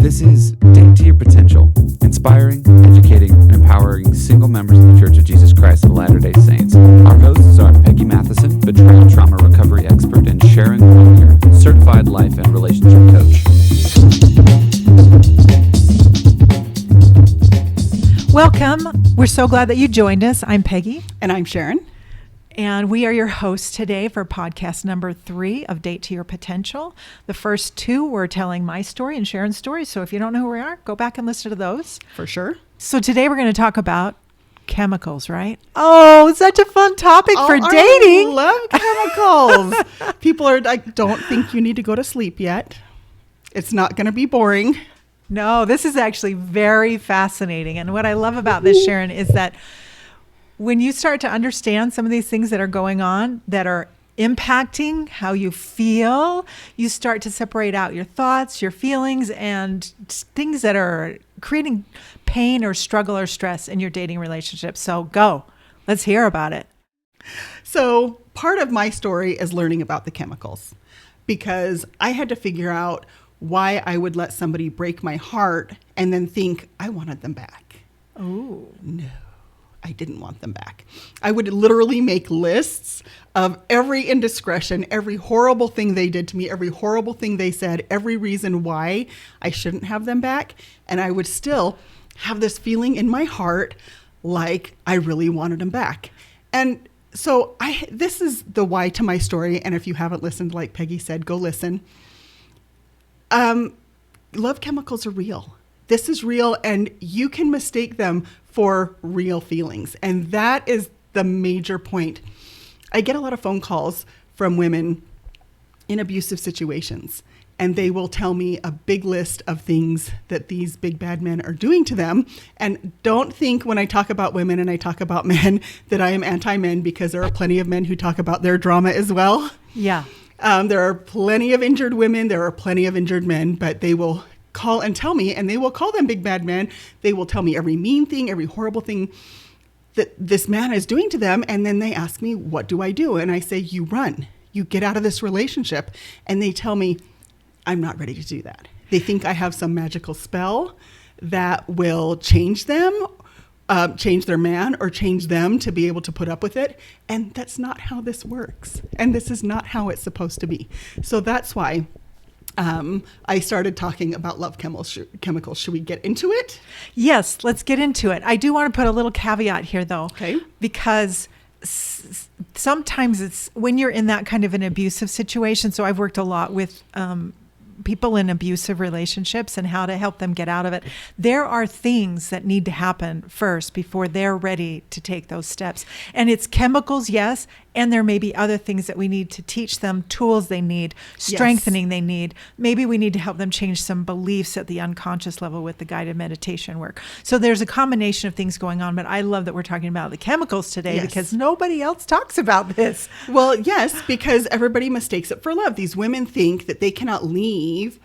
This is Date to Your Potential, inspiring, educating, and empowering single members of the Church of Jesus Christ of Latter-day Saints. Our hosts are Peggy Matheson, betrayal trauma recovery expert, and Sharon Collier, certified life and relationship coach. Welcome. We're so glad that you joined us. I'm Peggy. And I'm Sharon. And we are your hosts today for podcast number 3 of Date to Your Potential. The first 2 were telling my story and Sharon's story. So if you don't know who we are, go back and listen to those. For sure. So today we're going to talk about chemicals, right? Oh, such a fun topic for dating. I love chemicals. People are like, don't think you need to go to sleep yet. It's not going to be boring. No, this is actually very fascinating. And what I love about this, Sharon, is that when you start to understand some of these things that are going on that are impacting how you feel, you start to separate out your thoughts, your feelings, and things that are creating pain or struggle or stress in your dating relationship. So let's hear about it. So part of my story is learning about the chemicals, because I had to figure out why I would let somebody break my heart and then think I wanted them back. Oh, no. I didn't want them back. I would literally make lists of every indiscretion, every horrible thing they did to me, every horrible thing they said, every reason why I shouldn't have them back. And I would still have this feeling in my heart like I really wanted them back. And so this is the why to my story. And if you haven't listened, like Peggy said, go listen. Love chemicals are real. This is real, and you can mistake them for real feelings. And that is the major point. I get a lot of phone calls from women in abusive situations, and they will tell me a big list of things that these big bad men are doing to them. And don't think when I talk about women and I talk about men that I am anti-men, because there are plenty of men who talk about their drama as well. yeah. There are plenty of injured women. There are plenty of injured men, but they will call and tell me, and they will call them big bad men. They will tell me every mean thing, every horrible thing that this man is doing to them. And then they ask me, what do I do? And I say, you run, you get out of this relationship. And they tell me, I'm not ready to do that. They think I have some magical spell that will change them, change their man, or change them to be able to put up with it. And that's not how this works. And this is not how it's supposed to be. So that's why I started talking about love chemicals. Should we get into it? Yes, let's get into it. I do want to put a little caveat here, though. Okay. Because sometimes it's when you're in that kind of an abusive situation. So I've worked a lot with people in abusive relationships and how to help them get out of it. There are things that need to happen first before they're ready to take those steps. And it's chemicals, yes. And there may be other things that we need to teach them, tools they need, strengthening they need. Maybe we need to help them change some beliefs at the unconscious level with the guided meditation work. So there's a combination of things going on, but I love that we're talking about the chemicals today because nobody else talks about this. Well, yes, because everybody mistakes it for love. These women think that they cannot leave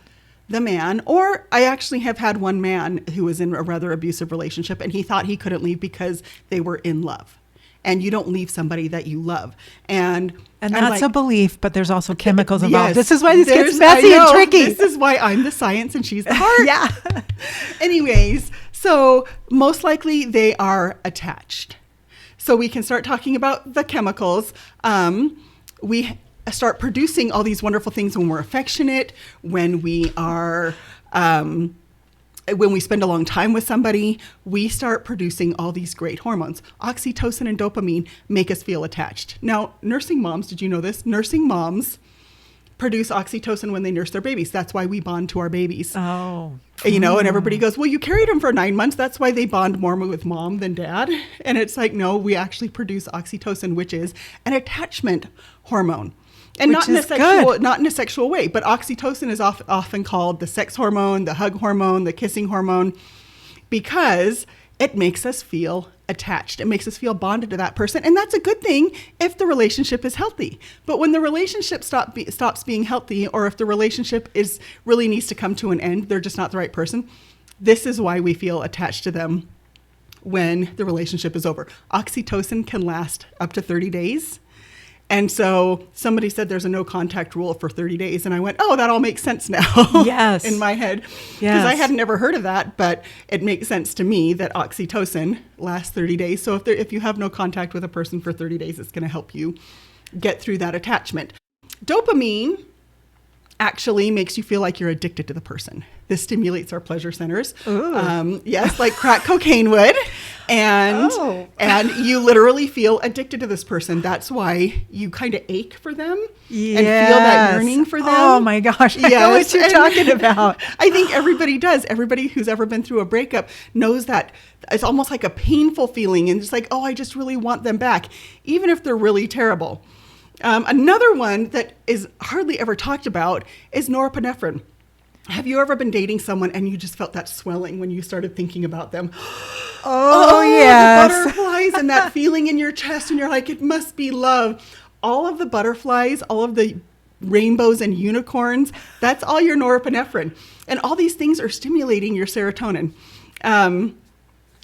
the man, or I actually have had one man who was in a rather abusive relationship, and he thought he couldn't leave because they were in love. And you don't leave somebody that you love. And that's a belief, but there's also chemicals involved. Yes, this is why this gets messy and tricky. This is why I'm the science and she's the heart. Yeah. Anyways, so most likely they are attached. So we can start talking about the chemicals. We start producing all these wonderful things when we're affectionate, when we are... when we spend a long time with somebody, we start producing all these great hormones. Oxytocin and dopamine make us feel attached. Now, nursing moms, did you know this? Nursing moms produce oxytocin when they nurse their babies. That's why we bond to our babies. Oh. And everybody goes, well, you carried them for 9 months. That's why they bond more with mom than dad. And it's like, no, we actually produce oxytocin, which is an attachment hormone. And not in a sexual way, but oxytocin is often called the sex hormone, the hug hormone, the kissing hormone, because it makes us feel attached. It makes us feel bonded to that person. And that's a good thing if the relationship is healthy. But when the relationship stops being healthy, or if the relationship really needs to come to an end, they're just not the right person, this is why we feel attached to them when the relationship is over. Oxytocin can last up to 30 days. And so somebody said there's a no contact rule for 30 days. And I went, oh, that all makes sense now. Yes. In my head. Because Yes. I had never heard of that, but it makes sense to me that oxytocin lasts 30 days. So if you have no contact with a person for 30 days, it's going to help you get through that attachment. Dopamine actually makes you feel like you're addicted to the person. This stimulates our pleasure centers. Yes, like crack cocaine would. And Oh. and you literally feel addicted to this person. That's why you kind of ache for them and feel that Yes. yearning for them. Oh my gosh, I know Yes, what you're and talking about. I think everybody does. Everybody who's ever been through a breakup knows that it's almost like a painful feeling, and it's like, oh, I just really want them back, even if they're really terrible. Another one that is hardly ever talked about is norepinephrine. Have you ever been dating someone and you just felt that swelling when you started thinking about them? Oh, yes. The butterflies and that feeling in your chest, and you're like, it must be love. All of the butterflies, all of the rainbows and unicorns, that's all your norepinephrine. And all these things are stimulating your serotonin.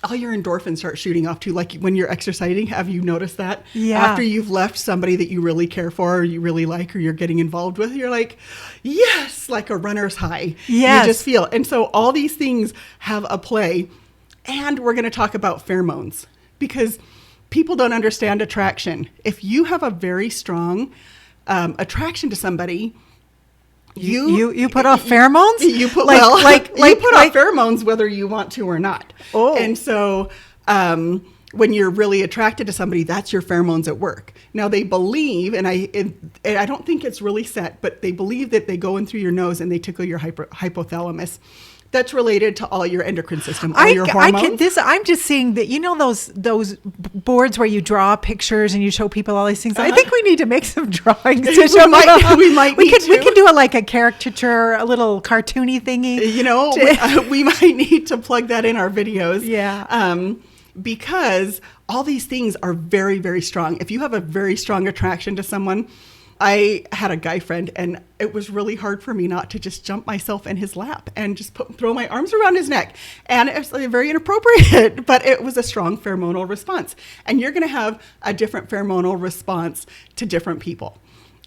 All your endorphins start shooting off too. Like when you're exercising, have you noticed that? Yeah. After you've left somebody that you really care for, or you really like, or you're getting involved with, you're like, yes, like a runner's high. Yes. You just feel. And so all these things have a play. And we're going to talk about pheromones, because people don't understand attraction. If you have a very strong attraction to somebody, You put off pheromones? you put like, well, like you put off pheromones whether you want to or not. Oh. And so when you're really attracted to somebody, that's your pheromones at work. Now they believe, and I don't think it's really set, but they believe that they go in through your nose and they tickle your hypothalamus. That's related to all your endocrine system, all your hormones. I'm just seeing that, you know, those boards where you draw pictures and you show people all these things. I think we need to make some drawings to show We might we need can to. do like a caricature, a little cartoony thingy. You know, we might need to plug that in our videos. Yeah. Because all these things are very, very strong. If you have a very strong attraction to someone, I had a guy friend, and it was really hard for me not to just jump myself in his lap and just throw my arms around his neck. And it was very inappropriate, but it was a strong pheromonal response. And you're going to have a different pheromonal response to different people.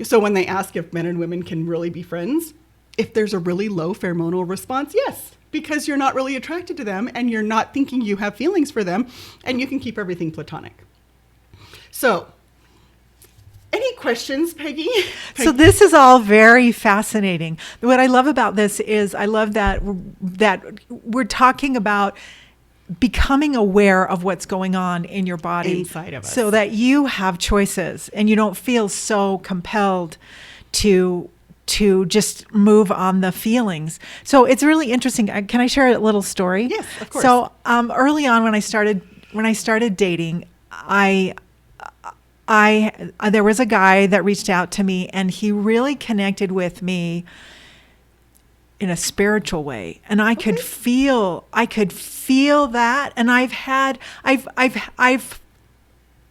So when they ask if men and women can really be friends, if there's a really low pheromonal response, yes, because you're not really attracted to them and you're not thinking you have feelings for them, and you can keep everything platonic. So, any questions, Peggy? So this is all very fascinating. What I love about this is I love that we're talking about becoming aware of what's going on in your body Inside of us. so that you have choices and you don't feel so compelled to just move on the feelings. So it's really interesting. Can I share a little story? Yes, of course. So early on when I started dating, there was a guy that reached out to me, and he really connected with me in a spiritual way, and I could feel that. And I've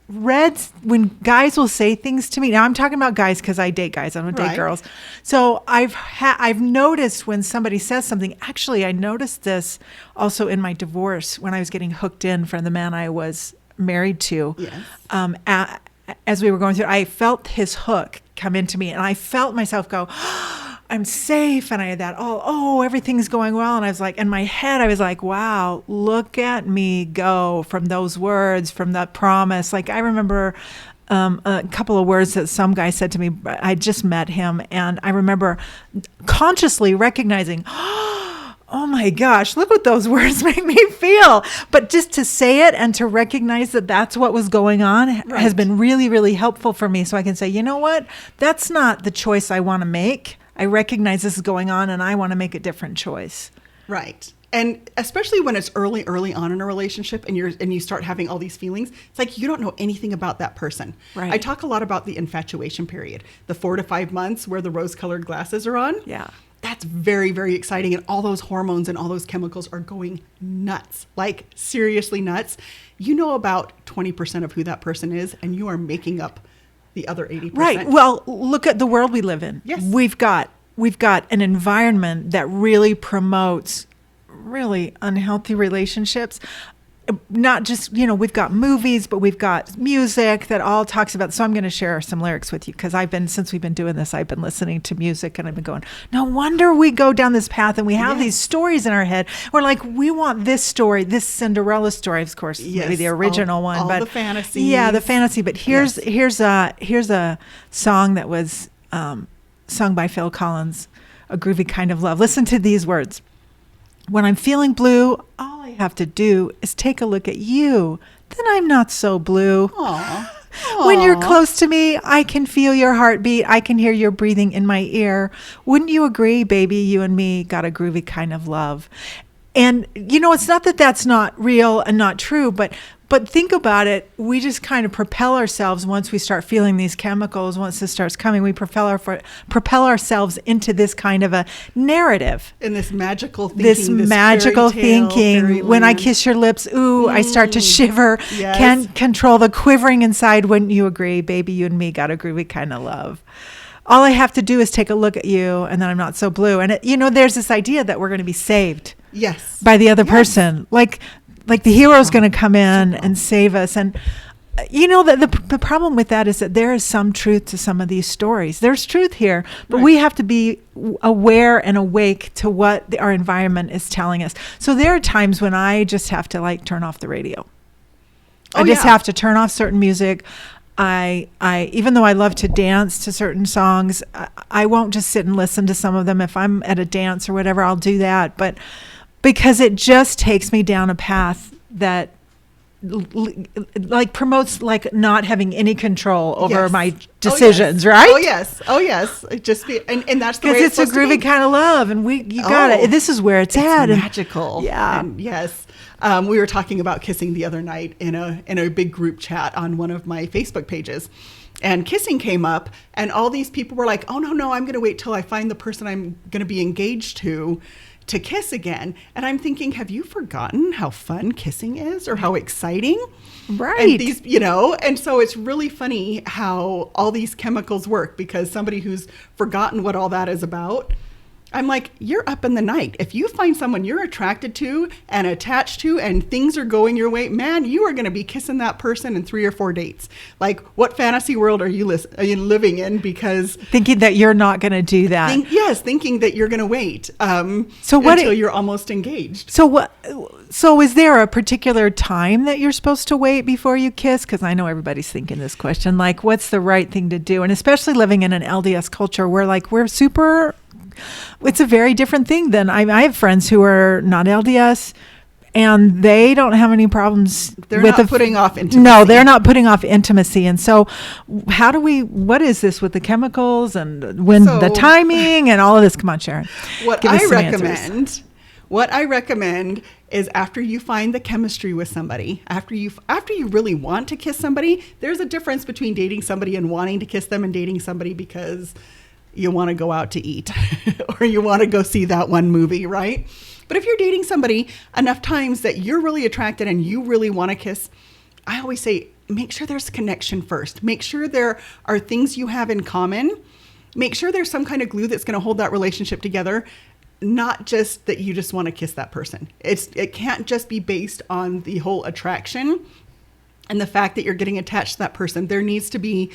read when guys will say things to me. Now I'm talking about guys because I date guys. I don't date Right. girls. So I've noticed when somebody says something. Actually, I noticed this also in my divorce when I was getting hooked in from the man I was married to. Yes. As we were going through, I felt his hook come into me, and I felt myself go, I'm safe. And I had that, everything's going well. And I was like, in my head, I was like, wow, look at me go from those words, from that promise. Like I remember a couple of words that some guy said to me. I just met him, and I remember consciously recognizing, oh my gosh, look what those words make me feel. But just to say it and to recognize that that's what was going on has been really, really helpful for me. So I can say, you know what? That's not the choice I want to make. I recognize this is going on, and I want to make a different choice. Right. And especially when it's early on in a relationship and you start having all these feelings, it's like you don't know anything about that person. Right. I talk a lot about the infatuation period, the 4 to 5 months where the rose-colored glasses are on. Yeah. That's very, very exciting. And all those hormones and all those chemicals are going nuts, like seriously nuts. You know about 20% of who that person is, and you are making up the other 80%. Right. Well, look at the world we live in. Yes. We've got an environment that really promotes really unhealthy relationships. not just, you know, we've got movies, but we've got music that all talks about. So I'm going to share some lyrics with you because since we've been doing this, I've been listening to music and I've been going, no wonder we go down this path and we have these stories in our head. We're like, we want this story, this Cinderella story, of course, maybe the original one, but the fantasy. Yeah, the fantasy. But here's a song that was sung by Phil Collins, A Groovy Kind of Love. Listen to these words. When I'm feeling blue, all I have to do is take a look at you. Then I'm not so blue. Aww. When you're close to me, I can feel your heartbeat. I can hear your breathing in my ear. Wouldn't you agree, baby? You and me got a groovy kind of love. And, you know, it's not that that's not real and not true, but think about it. We just kind of propel ourselves once we start feeling these chemicals. Once this starts coming, we propel ourselves into this kind of a narrative. In this magical thinking. This magical thinking. When I kiss your lips, ooh, I start to shiver. Yes. Can't control the quivering inside. Wouldn't you agree, baby? You and me got a groovy kind of love. All I have to do is take a look at you, and then I'm not so blue. And you know, there's this idea that we're going to be saved. Yes. By the other person. Like the hero's going to come in and save us. And you know, the problem with that is that there is some truth to some of these stories. There's truth here, but we have to be aware and awake to what our environment is telling us. So there are times when I just have to like turn off the radio. I just have to turn off certain music. I even though I love to dance to certain songs, I won't just sit and listen to some of them. If I'm at a dance or whatever, I'll do that. But because it just takes me down a path that like promotes like not having any control over my decisions, right? Oh yes. It just be and that's the way it's a groovy kind of love, and you got it. This is where it's at. Magical. Yeah. And yes. We were talking about kissing the other night in a big group chat on one of my Facebook pages. And kissing came up, and all these people were like, oh, no, I'm going to wait till I find the person I'm going to be engaged to kiss again. And I'm thinking, have you forgotten how fun kissing is or how exciting? Right. And these, you know, and so it's really funny how all these chemicals work, because somebody who's forgotten what all that is about, I'm like, you're up in the night. If you find someone you're attracted to and attached to and things are going your way, man, you are going to be kissing that person in 3 or 4 dates. Like, what fantasy world are you living in? Because thinking that you're not going to do that. Thinking that you're going to wait until you're almost engaged. So is there a particular time that you're supposed to wait before you kiss? Because I know everybody's thinking this question, like, what's the right thing to do? And especially living in an LDS culture where it's a very different thing than I have friends who are not LDS and they don't have any problems. They're not putting off intimacy. No, they're not putting off intimacy. And so what is this with the chemicals and the timing and all of this? Come on, Sharon. What I recommend is after you find the chemistry with somebody, after you really want to kiss somebody, there's a difference between dating somebody and wanting to kiss them and dating somebody because you want to go out to eat or you want to go see that one movie, right? But if you're dating somebody enough times that you're really attracted and you really want to kiss, I always say, make sure there's a connection first. Make sure there are things you have in common. Make sure there's some kind of glue that's going to hold that relationship together, not just that you just want to kiss that person. It can't just be based on the whole attraction and the fact that you're getting attached to that person. There needs to be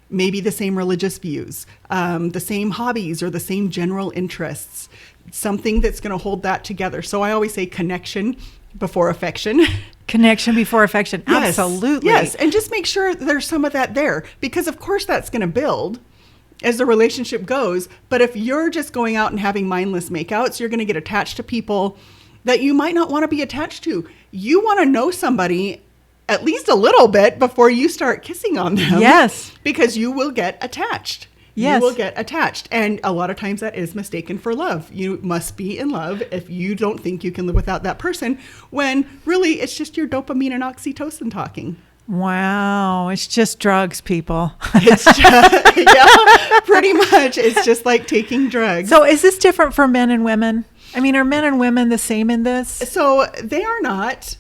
maybe the same religious views, the same hobbies or the same general interests, something that's going to hold that together. So I always say connection before affection. Connection before affection. Yes, absolutely. Yes. And just make sure there's some of that there, because of course that's going to build as the relationship goes. But if you're just going out and having mindless makeouts, you're going to get attached to people that you might not want to be attached to. You want to know somebody at least a little bit before you start kissing on them. Yes. Because you will get attached. Yes. You will get attached. And a lot of times that is mistaken for love. You must be in love if you don't think you can live without that person, when really it's just your dopamine and oxytocin talking. Wow. It's just drugs, people. It's just, yeah, pretty much. It's just like taking drugs. So is this different for men and women? I mean, are men and women the same in this? So they are not.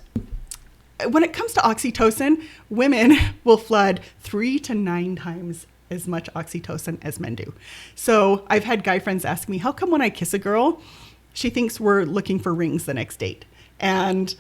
When it comes to oxytocin, women will flood 3 to 9 times as much oxytocin as men do. So I've had guy friends ask me, how come when I kiss a girl, she thinks we're looking for rings the next date? And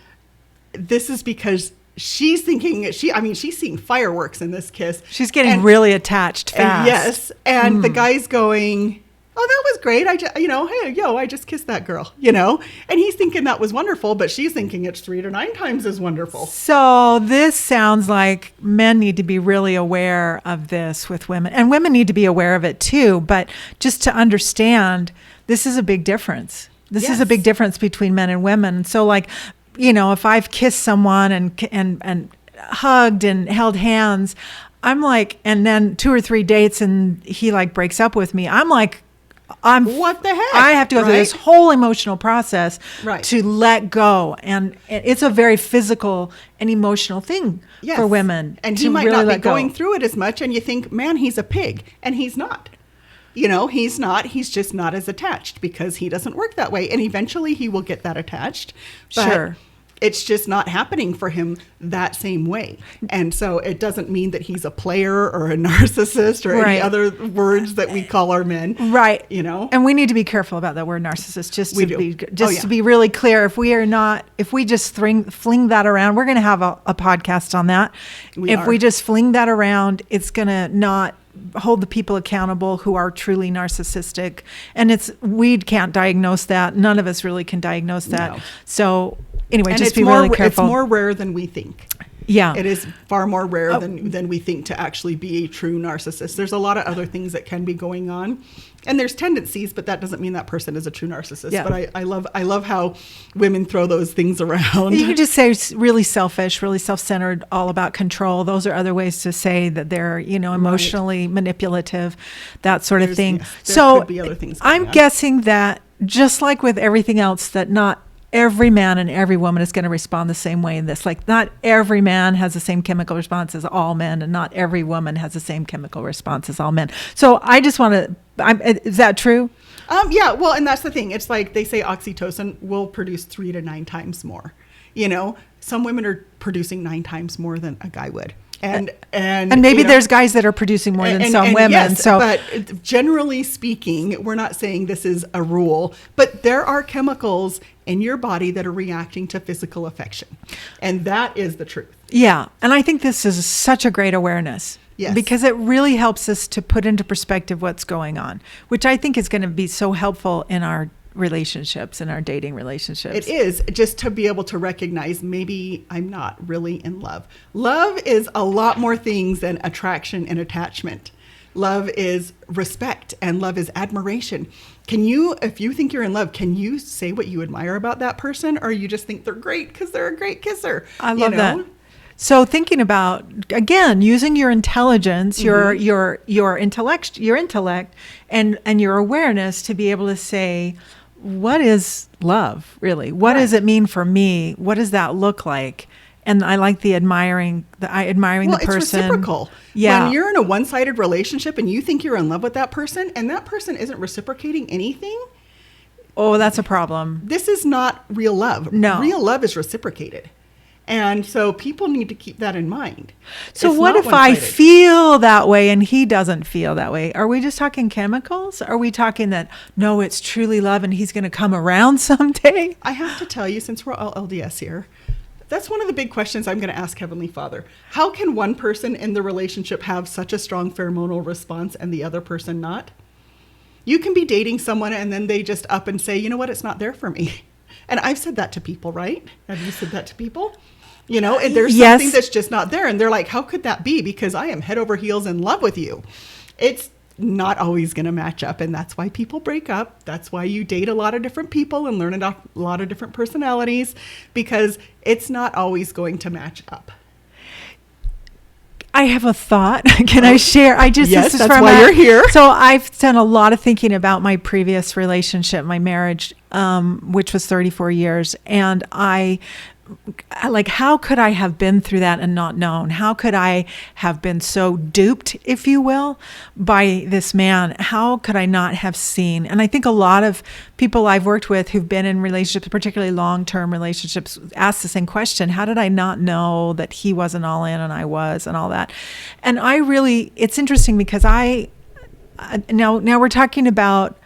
this is because she's thinking she's seeing fireworks in this kiss. She's getting really attached fast. Yes. And the guy's going, oh, that was great. I just kissed that girl, and he's thinking that was wonderful, but she's thinking it's 3 to 9 times as wonderful. So this sounds like men need to be really aware of this with women, and women need to be aware of it too. But just to understand, this is a big difference. This is a big difference between men and women. So like, if I've kissed someone and hugged and held hands, I'm like, and then 2 or 3 dates and he like breaks up with me, I'm like, what the heck? I have to go through this whole emotional process to let go. And it's a very physical and emotional thing for women. And he might really not be going through it as much. And you think, man, he's a pig. And he's not. He's not. He's just not as attached because he doesn't work that way. And eventually he will get that attached. But it's just not happening for him that same way. And so it doesn't mean that he's a player or a narcissist or any other words that we call our men. Right. And we need to be careful about that word narcissist, to be really clear. If we just fling that around, we're going to have a podcast on that. We just fling that around, it's going to not hold the people accountable who are truly narcissistic. And we can't diagnose that. None of us really can diagnose that. No. So anyway, and just be really careful. It's more rare than we think. Yeah. It is far more rare than we think to actually be a true narcissist. There's a lot of other things that can be going on. And there's tendencies, but that doesn't mean that person is a true narcissist. Yeah. But I love how women throw those things around. You could just say really selfish, really self-centered, all about control. Those are other ways to say that they're, emotionally manipulative, that sort of thing. Yes, there could be other things going on. Guessing that just like with everything else, that not every man and every woman is going to respond the same way in this. Like not every man has the same chemical response as all men, and not every woman has the same chemical response as all men. So I just want to, is that true? Yeah, well, and that's the thing. It's like they say oxytocin will produce 3 to 9 times more. Some women are producing 9 times more than a guy would. And maybe there's guys that are producing more than some women. Yes, but generally speaking, we're not saying this is a rule, but there are chemicals in your body that are reacting to physical affection. And that is the truth. Yeah. And I think this is such a great awareness. Yes. Because it really helps us to put into perspective what's going on, which I think is going to be so helpful in our relationships, in our dating relationships. It is, just to be able to recognize maybe I'm not really in love. Love is a lot more things than attraction and attachment. Love is respect, and love is admiration. If you think you're in love, can you say what you admire about that person, or you just think they're great because they're a great kisser? I love that. So thinking about, again, using your intelligence, your intellect, and your awareness to be able to say, what is love really? What does it mean for me? What does that look like? And I like the admiring the person. It's reciprocal. Yeah. When you're in a one-sided relationship and you think you're in love with that person and that person isn't reciprocating anything. Oh, that's a problem. This is not real love. No. Real love is reciprocated. And so people need to keep that in mind. So what if I feel that way and he doesn't feel that way? Are we just talking chemicals? Are we talking that, no, it's truly love and he's going to come around someday? I have to tell you, since we're all LDS here, that's one of the big questions I'm going to ask Heavenly Father. How can one person in the relationship have such a strong pheromonal response and the other person not? You can be dating someone and then they just up and say, you know what, it's not there for me. And I've said that to people, right? Have you said that to people? And there's something that's just not there. And they're like, how could that be? Because I am head over heels in love with you. It's not always going to match up. And that's why people break up. That's why you date a lot of different people and learn a lot of different personalities, because it's not always going to match up. I have a thought. Can I share? Yes, that's why you're here. So I've done a lot of thinking about my previous relationship, my marriage, which was 34 years. And how could I have been through that and not known? How could I have been so duped, if you will, by this man? How could I not have seen? And I think a lot of people I've worked with who've been in relationships, particularly long-term relationships, ask the same question. How did I not know that he wasn't all in and I was, and all that? And it's interesting because now we're talking about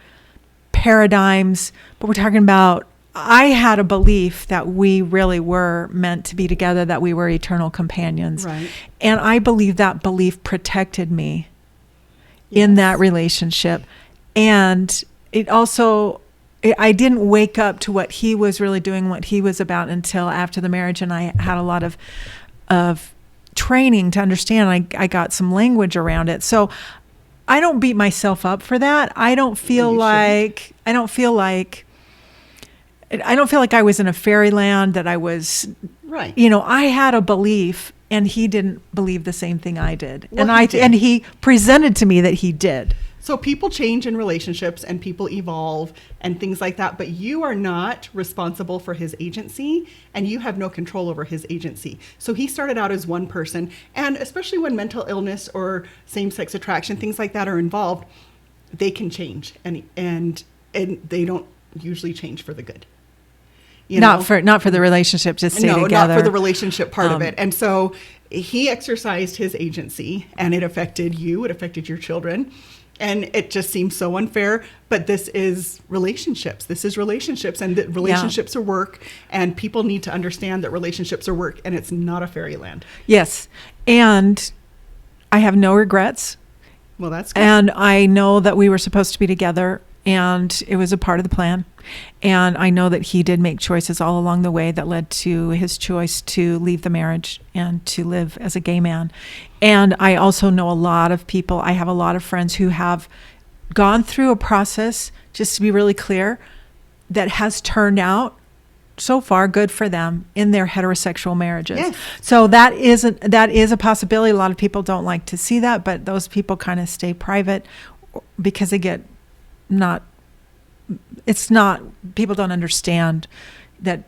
paradigms, but we're talking about I had a belief that we really were meant to be together, that we were eternal companions. Right. And I believe that belief protected me in that relationship. And it also, I didn't wake up to what he was really doing, what he was about, until after the marriage. And I had a lot of training to understand. I got some language around it. So I don't beat myself up for that. I don't feel like I was in a fairyland, that I was, Right. I had a belief, and he didn't believe the same thing I did. Well, And and he presented to me that he did. So people change in relationships and people evolve and things like that, but you are not responsible for his agency, and you have no control over his agency. So he started out as one person, and especially when mental illness or same-sex attraction, things like that are involved, they can change, and they don't usually change for the good. Not for the relationship to stay together. Not for the relationship part of it. And so he exercised his agency, and it affected you, it affected your children. And it just seems so unfair, but this is relationships. And that relationships are work, and people need to understand that relationships are work, and it's not a fairyland. Yes. And I have no regrets. Well, that's good. And I know that we were supposed to be together, and it was a part of the plan. And I know that he did make choices all along the way that led to his choice to leave the marriage and to live as a gay man. And I also know a lot of people, I have a lot of friends who have gone through a process, just to be really clear, that has turned out so far good for them in their heterosexual marriages. Yes. So that is a possibility. A lot of people don't like to see that, but those people kind of stay private because they get people don't understand that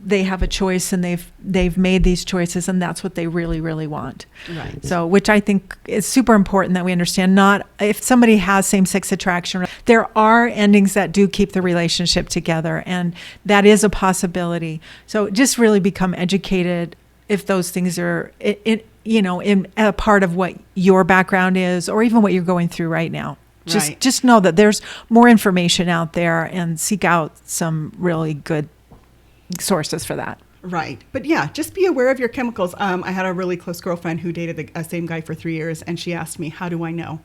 they have a choice, and they've made these choices, and that's what they really, really want. Right. So, which I think is super important that we understand. Not if somebody has same-sex attraction, there are endings that do keep the relationship together, and that is a possibility. So just really become educated if those things are in a part of what your background is, or even what you're going through right now. Just know that there's more information out there, and seek out some really good sources for that. Right. But yeah, just be aware of your chemicals. I had a really close girlfriend who dated the same guy for 3 years, and she asked me, how do I know?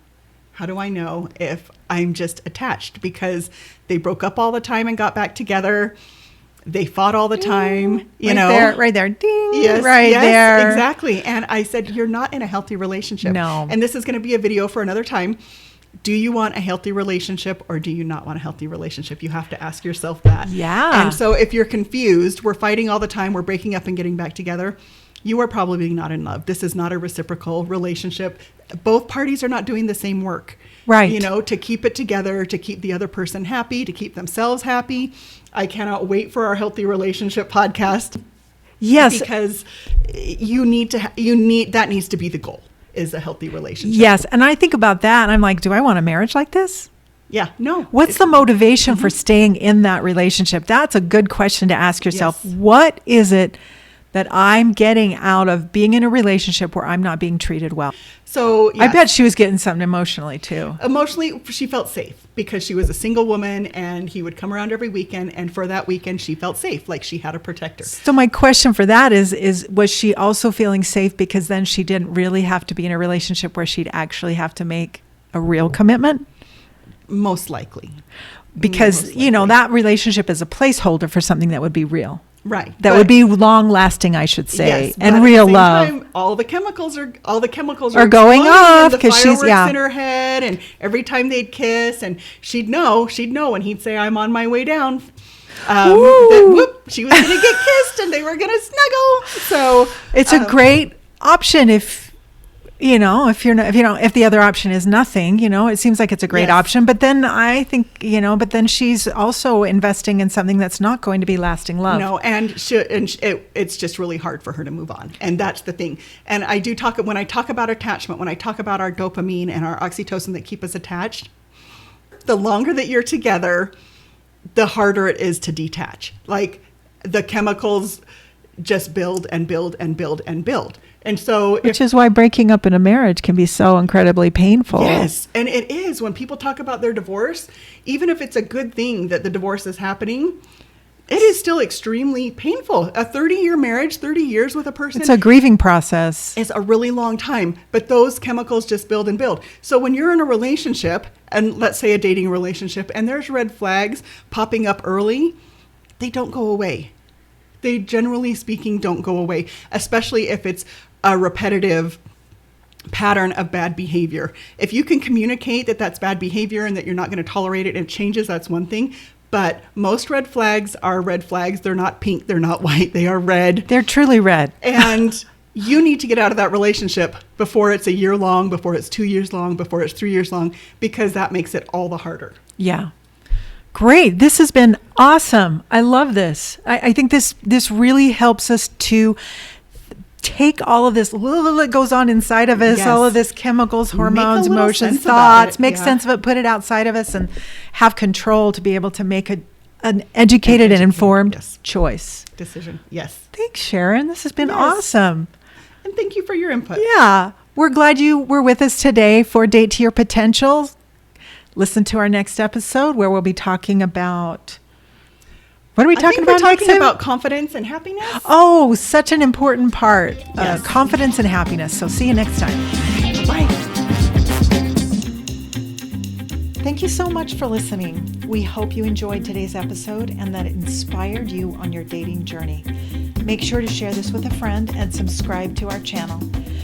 How do I know if I'm just attached? Because they broke up all the time and got back together. They fought all the time, Right there. Ding. Yes, Yes, there. Exactly. And I said, you're not in a healthy relationship. No. And this is going to be a video for another time. Do you want a healthy relationship, or do you not want a healthy relationship? You have to ask yourself that. Yeah. And so if you're confused, we're fighting all the time, we're breaking up and getting back together, you are probably not in love. This is not a reciprocal relationship. Both parties are not doing the same work. Right. To keep it together, to keep the other person happy, to keep themselves happy. I cannot wait for our healthy relationship podcast. Yes. Because that needs to be the goal, is a healthy relationship. Yes. And I think about that, and I'm like, do I want a marriage like this? Yeah, no. What's the motivation for staying in that relationship? That's a good question to ask yourself. Yes. What is it that I'm getting out of being in a relationship where I'm not being treated well? So I bet she was getting something emotionally too. Emotionally, she felt safe because she was a single woman, and he would come around every weekend. And for that weekend, she felt safe, like she had a protector. So my question for that is was she also feeling safe because then she didn't really have to be in a relationship where she'd actually have to make a real commitment? Most likely. Because, Most likely. that relationship is a placeholder for something that would be real. Right. That would be long lasting, I should say, Yes, and but real at the same love. time, all the chemicals are going exploding, off and the 'cause she's- fireworks in her head, and every time they'd kiss, and she'd know, and he'd say, "I'm on my way down." She was going to get kissed, and they were going to snuggle. So It's a great option if if the other option is nothing, it seems like it's a great Yes. option. But then I think, but then she's also investing in something that's not going to be lasting love. No, and it's just really hard for her to move on. And that's the thing. And when I talk about attachment, when I talk about our dopamine and our oxytocin that keep us attached, the longer that you're together, the harder it is to detach. Like the chemicals just build and build and build and build. And so Which is why breaking up in a marriage can be so incredibly painful. yes, and it is. When people talk about their divorce, even if it's a good thing that the divorce is happening, It is still extremely painful. A 30-year marriage, 30 years with a person. It's a grieving process. Is a really long time, but those chemicals just build and build. So when you're in a relationship, and let's say a dating relationship, and there's red flags popping up early, they don't go away. They, generally speaking, don't go away, especially if it's a repetitive pattern of bad behavior. If you can communicate that that's bad behavior and that you're not going to tolerate it and it changes, that's one thing. But most red flags are red flags. They're not pink. They're not white. They are red. They're truly red. And you need to get out of that relationship before it's a year long, before it's 2 years long, before it's 3 years long, because that makes it all the harder. Yeah. Great. This has been awesome. I love this. I think this really helps us to take all of this that goes on inside of us, Yes. all of this chemicals, hormones, a little emotions, sense about thoughts, it. make Yeah. sense of it, put it outside of us, and have control to be able to make an educated and informed Yes. choice. Decision. Yes. Thanks, Sharon. This has been Yes. awesome. And thank you for your input. Yeah. We're glad you were with us today for Date to Your Potential. Listen to our next episode where we'll be talking about, what are we talking about we're next talking time? about confidence and happiness. Oh, such an important part. Yes. Confidence and happiness. So see you next time. Bye. Thank you so much for listening. We hope you enjoyed today's episode and that it inspired you on your dating journey. Make sure to share this with a friend and subscribe to our channel.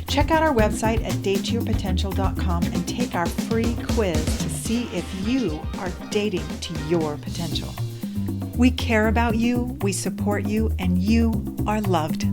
Check out our website at datetoyourpotential.com and take our free quiz to see if you are dating to your potential. We care about you, we support you, and you are loved.